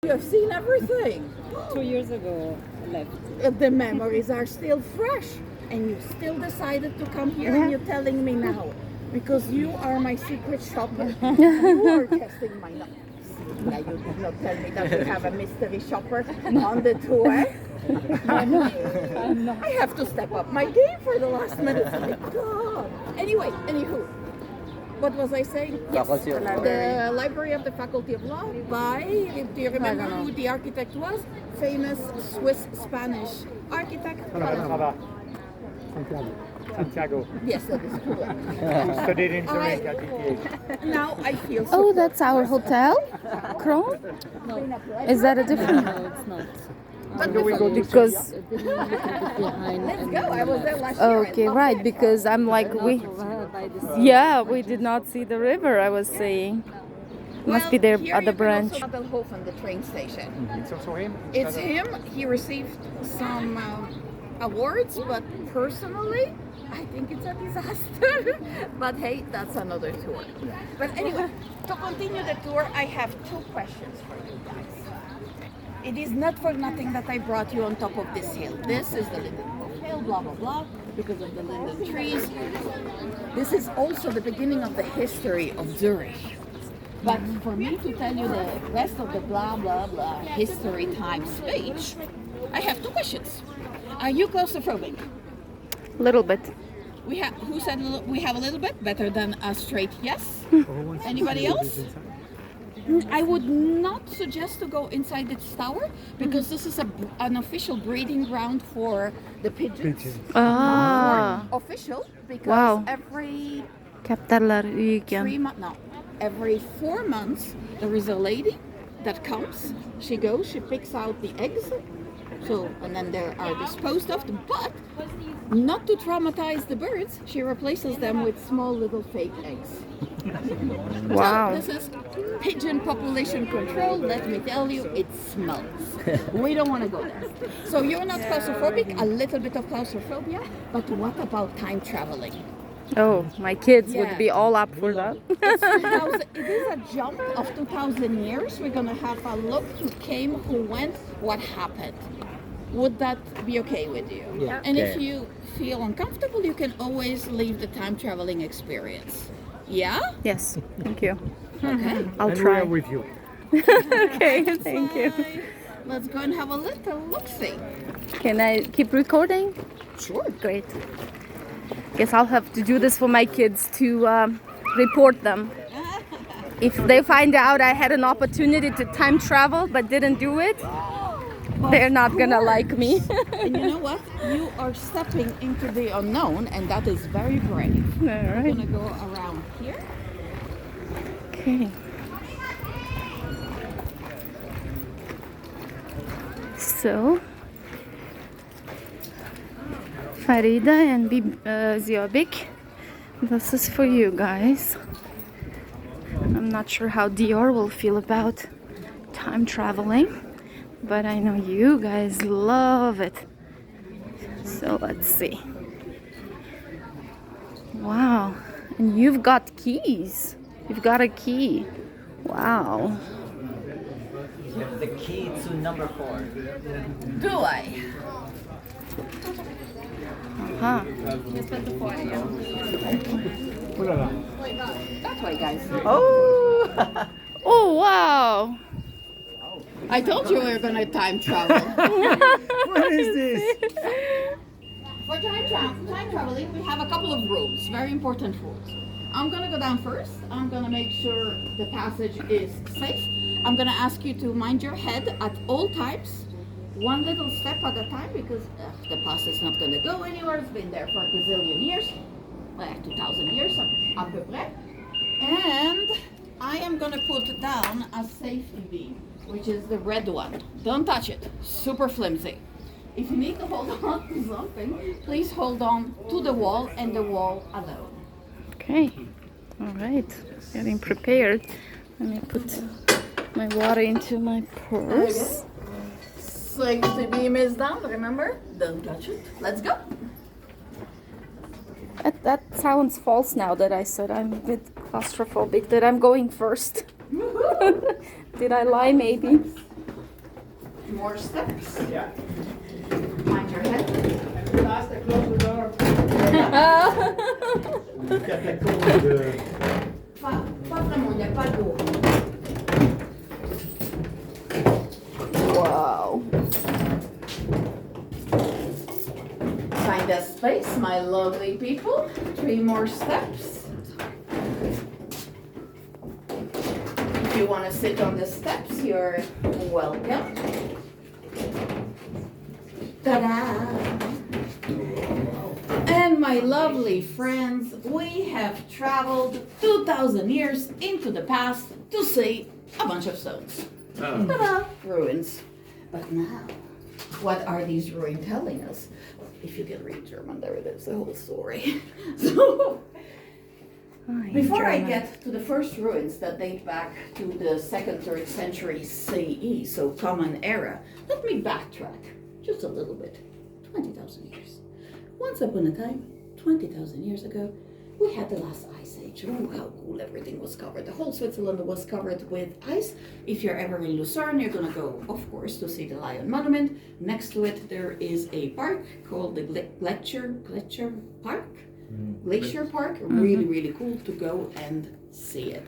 You have seen everything. 2 years ago, I left. The memories are still fresh, and you still decided to come here, and you're telling me now because you are my secret shopper. You are testing my nuts. Yeah, you did not tell me that we have a mystery shopper on the tour. I have to step up my game for the last minute. My God. Anyway, anywho, what was I saying? Yes, the library of the Faculty of Law by, do you remember who the architect was? Famous Swiss-Spanish architect. Santiago. Yes, that is correct. Who studied in Zurich at DTH. Now I feel so Oh, that's our hotel, Kron. Is that a different? No, it's not. Where we go to Because Behind. Let's go. I was there last year. okay, right. Because I'm like yeah, we did not see the river. I was saying, must be there here at the you can branch. also Adelhofen, the train station. It's also him? It's him. He received some awards, but personally, I think it's a disaster. But hey, that's another tour. But anyway, to continue the tour, I have two questions for you guys. It is not for nothing that I brought you on top of this hill. This is the Lindenhof Hill, blah, blah, blah, because of the linden trees. This is also the beginning of the history of Zurich. But for me to tell you the rest of the blah, blah, blah history time speech, I have two questions. Are you claustrophobic? Little bit. Who said we have a little bit? Better than a straight yes? Anybody else? I would not suggest to go inside this tower because this is an official breeding ground for the pigeons. Ah, Official because Wow. every Kaptarlar Uken. every 4 months there is a lady that comes. She goes, she picks out the eggs, and then they are disposed of. But not to traumatize the birds, she replaces them with small little fake eggs. Wow. So this is pigeon population control. Let me tell you, it smells. We don't want to go there. So you're not claustrophobic, a little bit of claustrophobia, but what about time traveling? Oh, my kids Yeah. would be all up for that. It's 2000, it is a jump of 2,000 years. We're going to have a look who came, who went, what happened. Would that be okay with you? Yeah. And if you feel uncomfortable, you can always leave the time traveling experience. Yeah? Yes, thank you. Okay. I'll And we try. are with you. Okay, thank you. Let's go and have a little look-see. Can I keep recording? Sure. Great. Guess I'll have to do this for my kids to report them. If they find out I had an opportunity to time travel but didn't do it, they're not gonna like me. And you know what? You are stepping into the unknown, and that is very brave. All We're right. gonna go around here. Okay. So, Farida and Ziobik, this is for you guys. I'm not sure how Dior will feel about time traveling, but I know you guys love it. So let's see. Wow, and you've got keys. You've got a key. Wow. The key to number 4. Do I? Huh. That's why, guys. Oh! Oh, wow. I told you we were gonna time travel. What is this? For time traveling, we have a couple of rules, very important rules. I'm gonna go down first. I'm gonna make sure the passage is safe. I'm gonna ask you to mind your head at all times, one little step at a time, because the bus is not gonna go anywhere. It's been there for a gazillion years, 2,000 years, à peu près. And I am gonna put down a safety beam, which is the red one. Don't touch it, super flimsy. If you need to hold on to something, please hold on to the wall and the wall alone. Okay. All right. Getting prepared. Let me put my water into my purse. Safety beam is down, remember? Don't touch it. Let's go. That sounds false now that I said I'm a bit claustrophobic, that I'm going first. Did I lie maybe? More steps. Yeah. Mind your head. And the last, I close the door. Catacombe de... Pas vraiment, il n'y a pas d'eau. Wow. Find a space, my lovely people. 3 more steps. If you want to sit on the steps, you're welcome. Ta-da! And my lovely friends, we have traveled 2,000 years into the past to see a bunch of stones. Ta-da! Ruins. But now, what are these ruins telling us? If you can read German, there it is, the whole story. So, before I get to the first ruins that date back to the 2nd, 3rd century CE, so Common Era, let me backtrack just a little bit. 20,000 years. Once upon a time, 20,000 years ago, we had the last ice age. Oh, how cool everything was covered. The whole Switzerland was covered with ice. If you're ever in Lucerne, you're gonna go, of course, to see the Lion Monument. Next to it, there is a park called the Glacier Park. Glacier Park, really, really cool to go and see it.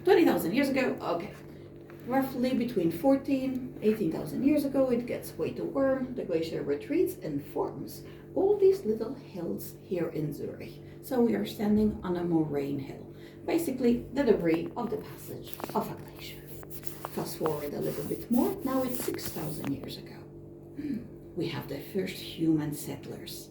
20,000 years ago, okay. Roughly between 18,000 years ago, it gets way too warm, the glacier retreats and forms all these little hills here in Zurich. So we are standing on a moraine hill, basically the debris of the passage of a glacier. Fast forward a little bit more, now it's 6,000 years ago. We have the first human settlers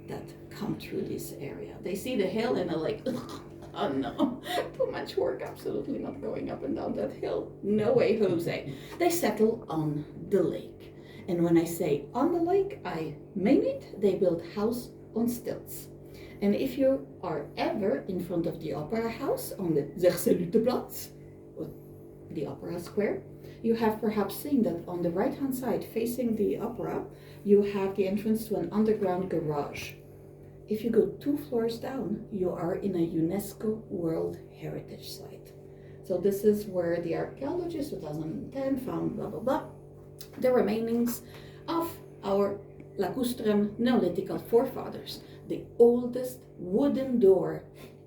that come through this area. They see the hill and they're like, oh no, too much work, absolutely not going up and down that hill. No way, Jose. They settle on the lake. And when I say on the lake, I mean it. They build house on stilts. And if you are ever in front of the Opera House on the Zerseluteplatz, the Opera Square, you have perhaps seen that on the right-hand side facing the opera, you have the entrance to an underground garage. If you go 2 floors down, you are in a UNESCO World Heritage Site. So this is where the archaeologists 2010 found blah blah blah, the remainings of our lacustrum Neolithical forefathers, the oldest wooden door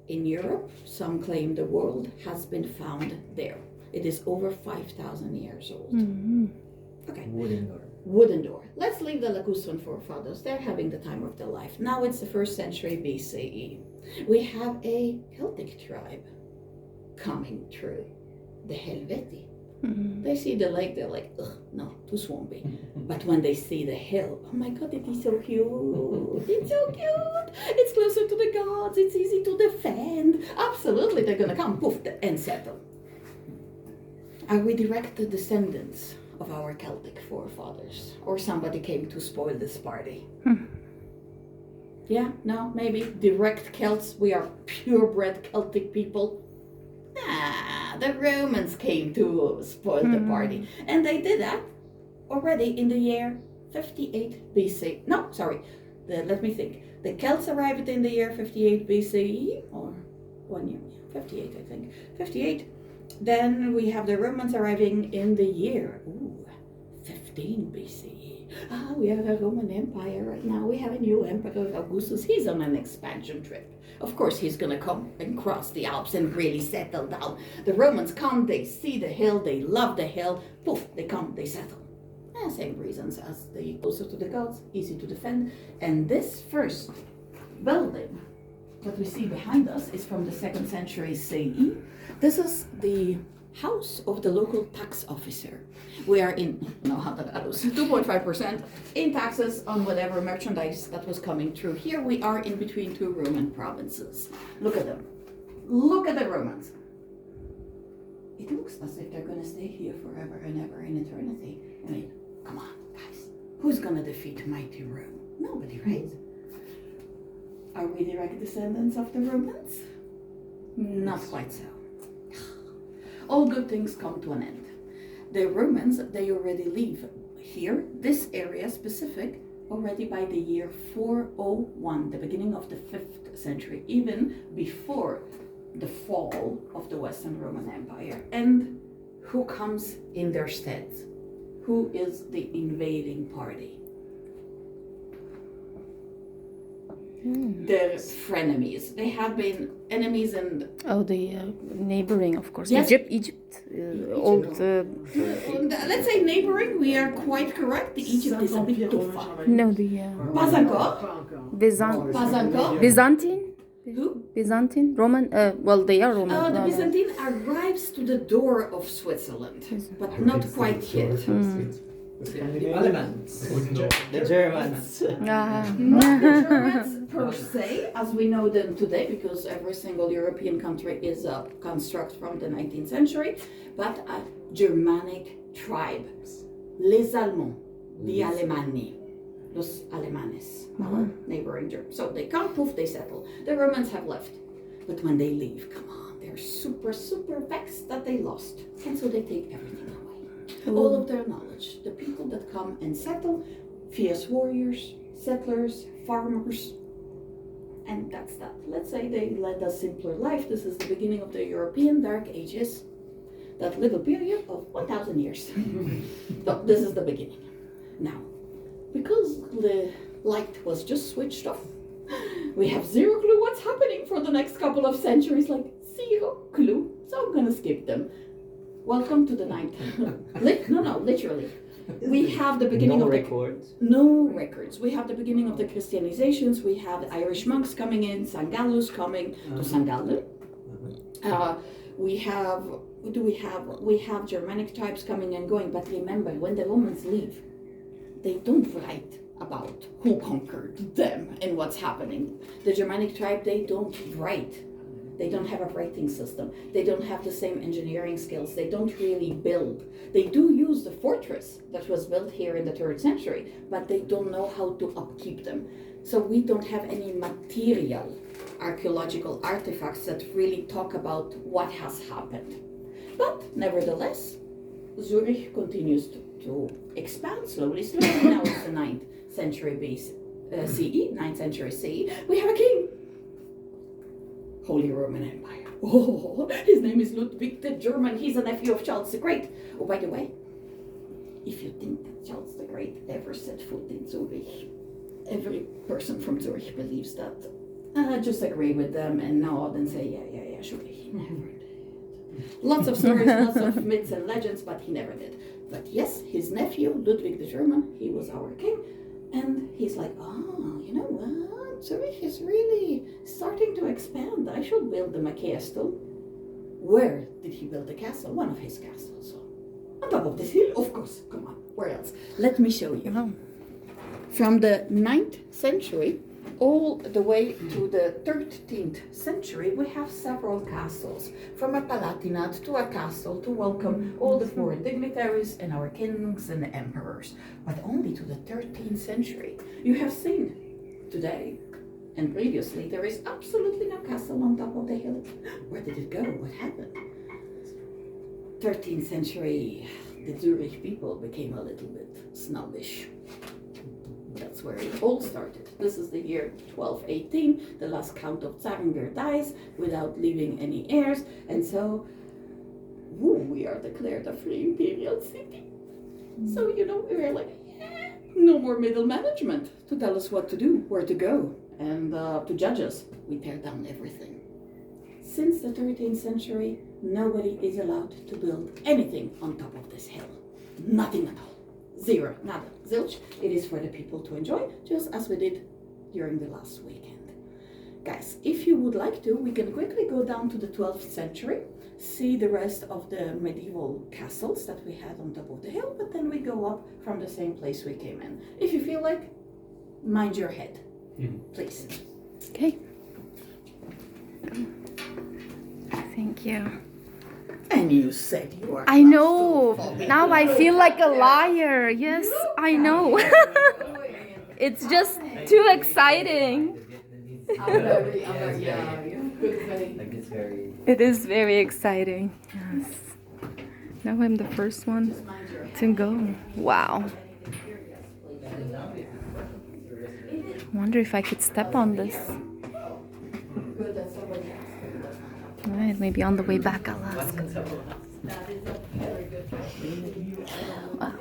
in Europe, some claim the world, has been found there. It is over 5,000 years old. Okay. Wooden door. Let's leave the lacustrum forefathers. They're having the time of their life. Now it's the 1st century BCE. We have a Celtic tribe coming through, the Helvetii. They see the lake, they're like, ugh, no, too swampy. But when they see the hill, oh my God, it is so cute. It's so cute. It's closer to the gods. It's easy to defend. Absolutely, they're gonna come, poof, and settle. Are we direct descendants of our Celtic forefathers? Or somebody came to spoil this party? Yeah, no, maybe direct Celts. We are purebred Celtic people. Nah, the Romans came to spoil the party. And they did that already in the year 58 BC. No, sorry, let me think. The Celts arrived in the year 58 BCE, or 1 year, 58 I think, 58. Then we have the Romans arriving in the year 15 BCE. We have a Roman Empire right now. We have a new emperor, Augustus. He's on an expansion trip. Of course, he's gonna come and cross the Alps and really settle down. The Romans come, they see the hill, they love the hill. Poof, they come, they settle. Same reasons as the closer to the gods, easy to defend. And this first building that we see behind us is from the 2nd century CE. This is the house of the local tax officer. We are in, 2.5% in taxes on whatever merchandise that was coming through. Here we are in between 2 Roman provinces. Look at them. Look at the Romans. It looks as if they're gonna stay here forever and ever in eternity. I mean, come on, guys. Who's gonna defeat mighty Rome? Nobody, right? Are we direct descendants of the Romans? Not quite so. All good things come to an end. The Romans, they already leave here, this area specific, already by the year 401, the beginning of the 5th century, even before the fall of the Western Roman Empire. And who comes in their stead? who is the invading party? They're frenemies. They have been enemies and Oh, the neighboring, of course. Yes. Egypt. Old. let's say neighboring. We are quite correct. The Egypt is a bit too far. No, the Pas encore. Pas encore. Byzantine. Who? Byzantine, Roman. Well, they are Roman. The no. Byzantine arrives to the door of Switzerland, but not quite yet. The Allemans. The Germans. Ah. Not the Germans per se, as we know them today, because every single European country is a construct from the 19th century, but a Germanic tribe. Les Allemands, the Alemanni, los Alemanes, our neighboring Germans. So they come, poof, they settle. The Romans have left. But when they leave, come on, they're super, super vexed that they lost. And so they take everything away. All of their knowledge. The people that come and settle, fierce warriors, settlers, farmers, and that's that. Let's say they led a simpler life. This is the beginning of the European Dark Ages. That little period of 1,000 years. So this is the beginning. Now, because the light was just switched off, we have zero clue what's happening for the next couple of centuries, like zero clue. So I'm gonna skip them. Welcome to the 19th. No, literally. We have the beginning No of records. no records. We have the beginning of the Christianizations. We have the Irish monks coming in, St. Gallus coming to St. Gallen. We have, what do we have? We have Germanic tribes coming and going. But remember, when the Romans leave, they don't write about who conquered them and what's happening. The Germanic tribe, they don't write. They don't have a writing system. They don't have the same engineering skills. They don't really build. They do use the fortress that was built here in the 3rd century, but they don't know how to upkeep them. So we don't have any material archaeological artifacts that really talk about what has happened. But nevertheless, Zurich continues to expand slowly. Now it's the 9th century CE, 9th century CE. We have a king. Holy Roman Empire. Oh, his name is Ludwig the German. He's a nephew of Charles the Great. Oh, by the way, if you think that Charles the Great ever set foot in Zurich, every person from Zurich believes that. Just agree with them and nod and say, yeah, sure, he never did. Lots of stories, lots of myths and legends, but he never did. But yes, his nephew, Ludwig the German, he was our king. And he's like, you know what? Zurich is really starting to expand. I should build them a castle. Where did he build the castle? One of his castles. On top of this hill, of course. Come on, where else? Let me show you. Oh. From the 9th century all the way to the 13th century, we have several castles. From a palatinate to a castle to welcome all the foreign dignitaries and our kings and emperors. But only to the 13th century. You have seen today and previously, there is absolutely no castle on top of the hill. Where did it go? What happened? 13th century, the Zurich people became a little bit snobbish. That's where it all started. This is the year 1218. The last count of Zaringer dies without leaving any heirs. And so, we are declared a free imperial city. So, we were like, no more middle management to tell us what to do, where to go. And to judge us, we tear down everything. Since the 13th century, nobody is allowed to build anything on top of this hill. Nothing at all. Zero, nada, zilch. It is for the people to enjoy, just as we did during the last weekend. Guys, if you would like to, we can quickly go down to the 12th century, see the rest of the medieval castles that we had on top of the hill, but then we go up from the same place we came in. If you feel like, mind your head. Please. Okay. Thank you. And you said you are. I know. Now I feel like a liar. Yes, I know. It's just too exciting. Like it's very. It is very exciting. Yes. Now I'm the first one to go. Wow. I wonder if I could step on this. Alright, maybe on the way back I'll ask. Wow.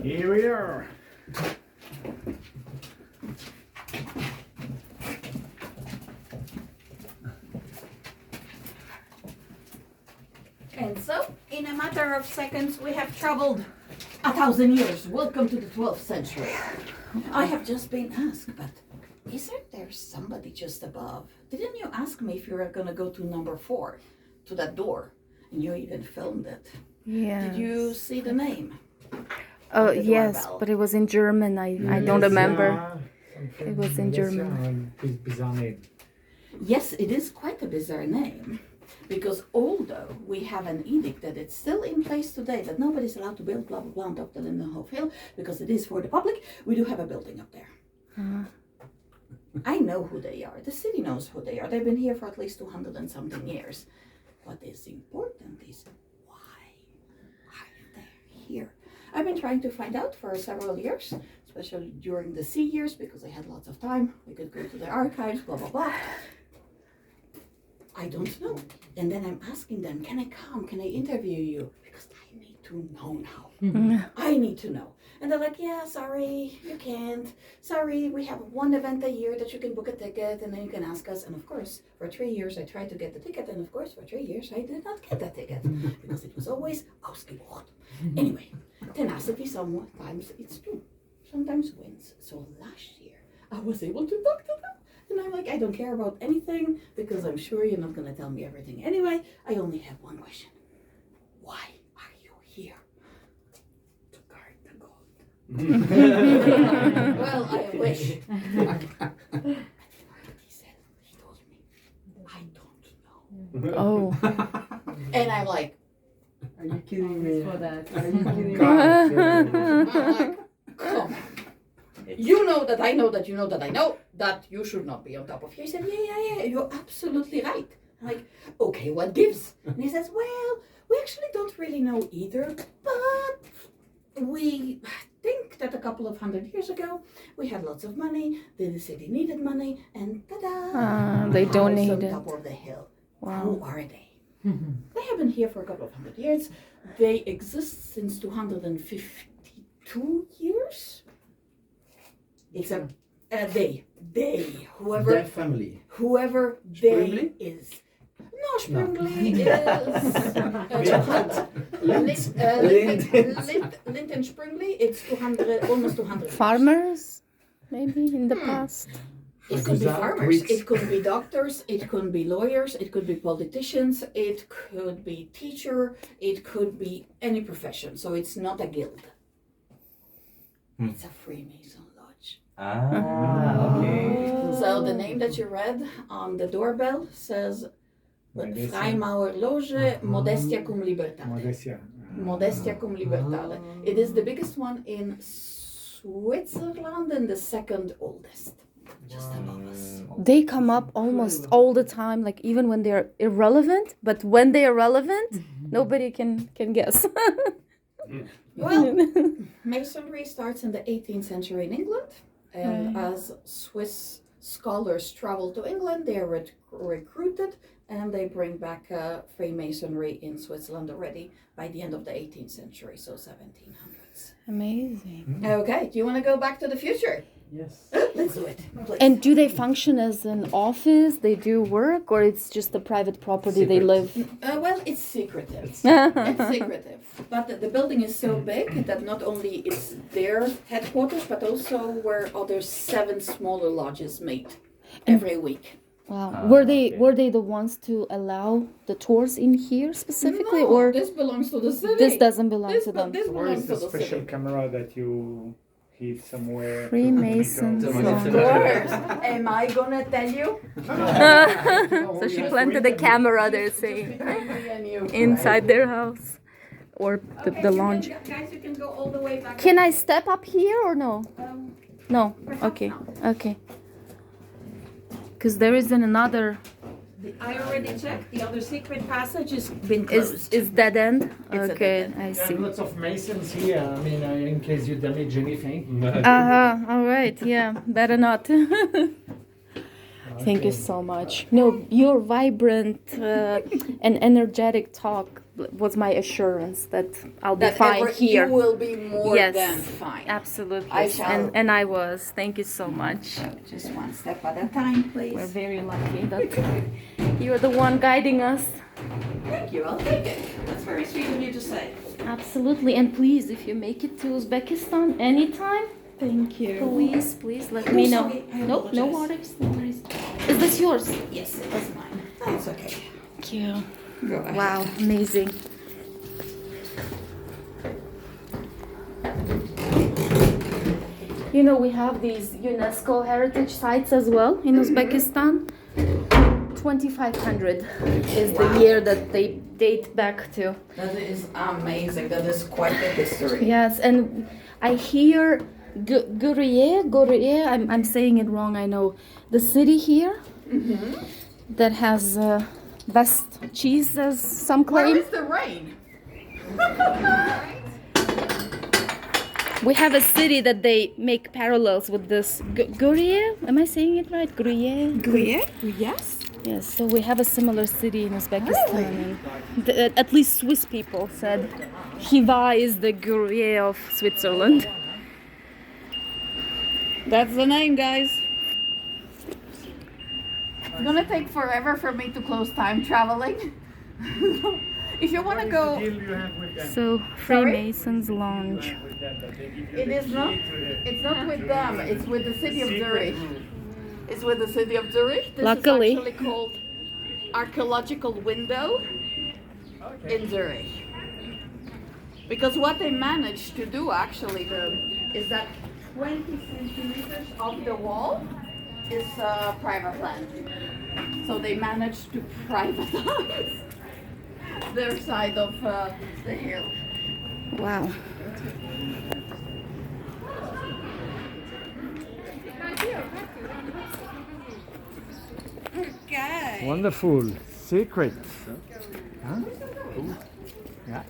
Here we are. And so, in a matter of seconds, we have traveled 1,000 years. Welcome to the 12th century. I have just been asked, but isn't there somebody just above? Didn't you ask me if you were going to go to number 4, to that door? And you even filmed it. Yeah. Did you see the name? Oh, the yes, doorbell? but it was in German. I don't remember. It was in German. Bizarre name. Yes, it is quite a bizarre name. Because although we have an edict that it's still in place today, that nobody's allowed to build blah blah blah on top of the Lindenhof Hill, because it is for the public, we do have a building up there. I know who they are. The city knows who they are. They've been here for at least 200 and something years. What is important is why are they here? I've been trying to find out for several years, especially during the sea years, because I had lots of time. We could go to the archives, blah blah blah. I don't know. And then I'm asking them, can I come? Can I interview you? Because I need to know now. I need to know. And they're like, yeah, sorry, you can't. Sorry, we have one event a year that you can book a ticket and then you can ask us. And of course, for 3 years I tried to get the ticket. And of course, for 3 years I did not get that ticket because it was always ausgebucht. Anyway, tenacity sometimes it's true. Sometimes wins. So last year I was able to talk to them. And I'm like, I don't care about anything because I'm sure you're not going to tell me everything. Anyway, I only have one question. Why are you here? To guard the gold. Well, I wish. He said, he told me, I don't know. Oh. And I'm like, Are you kidding me? For that. Are you kidding me? I'm like, come on. You know that I know that you know that I know that you should not be on top of here. He said, yeah, you're absolutely right. I'm like, okay, what gives? And he says, well, we actually don't really know either, but we think that a couple of 100 years ago, we had lots of money, then the city needed money, and ta-da! They house donated. on top of the hill. Wow. Who are they? They have been here for a couple of 100 years. They exist since 252 years. It's a they, whoever Their family. whoever Sprungly? they is. No, Sprungly is Lint and Sprungly. It's 200, almost 200. Farmers, maybe in the past. It could be Like farmers, Greeks. it could be doctors, it could be lawyers, it could be politicians, it could be teacher, it could be any profession. So it's not a guild. It's a Freemason lodge. Ah, okay. So the name that you read on the doorbell says Freimaurer Loge Modestia cum Libertate. Modestia. Modestia cum Libertate. It is the biggest one in Switzerland and the second oldest. Just above us. They come up almost all the time, like even when they're irrelevant. But when they are relevant, nobody can guess. Well, Masonry starts in the 18th century in England, and as Swiss scholars travel to England, they are recruited, and they bring back Freemasonry in Switzerland already by the end of the 18th century, so 1700s. Amazing. Okay, do you want to go back to the future? Yes. Let's do it. Please. And do they function as an office? They do work, or it's just a private property they live? Well, it's secretive. It's secretive. But the building is so big that not only it's their headquarters, but also where other 7 smaller lodges meet every week. Wow. Were they the ones to allow the tours in here specifically, No, or this belongs to the city. this doesn't belong This to them? This Where belongs is to the the special city. camera that you hid somewhere? Freemasons. Of course. Am I gonna tell you? So she planted a camera, they're saying, inside their house or the lounge. Guys, you can go all the way back. Can I step up here or no? No. Okay. Okay. Because there isn't another. I already checked. The other secret passage has been closed. Is dead end? It's a Okay, dead I There see. are lots of masons here. I mean, in case you damage anything. All right. Yeah. Better not. Thank you so much. No, your vibrant and energetic talk was my assurance that I'll be fine here. You will be more Yes, than fine. absolutely. I shall. And I was. Thank you so much. Just one step at a time, please. We're very lucky that you're the one guiding us. Thank you. I'll take it. That's very sweet of you to say. Absolutely. And please, if you make it to Uzbekistan anytime, Thank you. please let me know. sorry. I Nope, no apologize. worries. No worries. Is this yours? Yes, it is mine. That's okay. Thank you. Go ahead. Wow, amazing. You know, we have these UNESCO heritage sites as well in Uzbekistan. 2500 is the year that they date back to. That is amazing. That is quite the history. Yes, and I hear Guriye, I'm saying it wrong, I know. The city here that has best cheese, as some Where claim. is the rain? We have a city that they make parallels with this. Guriye? Am I saying it right? Guriye? Gruyere? Yes. Yes, so we have a similar city in Uzbekistan. And at least Swiss people said Hiva is the Guriye of Switzerland. That's the name, guys. It's gonna take forever for me to close time traveling. If you wanna go, So, Freemasons Lounge. it is not. It's not with them. It's with the city of Zurich. It's with the city of Zurich. This Luckily. is actually called Archaeological Window in Zurich. Because what they managed to do actually is that 20 centimeters of the wall is private land. So they managed to privatize their side of the hill. Wow. Okay. Wonderful. Secret. Huh? Yeah.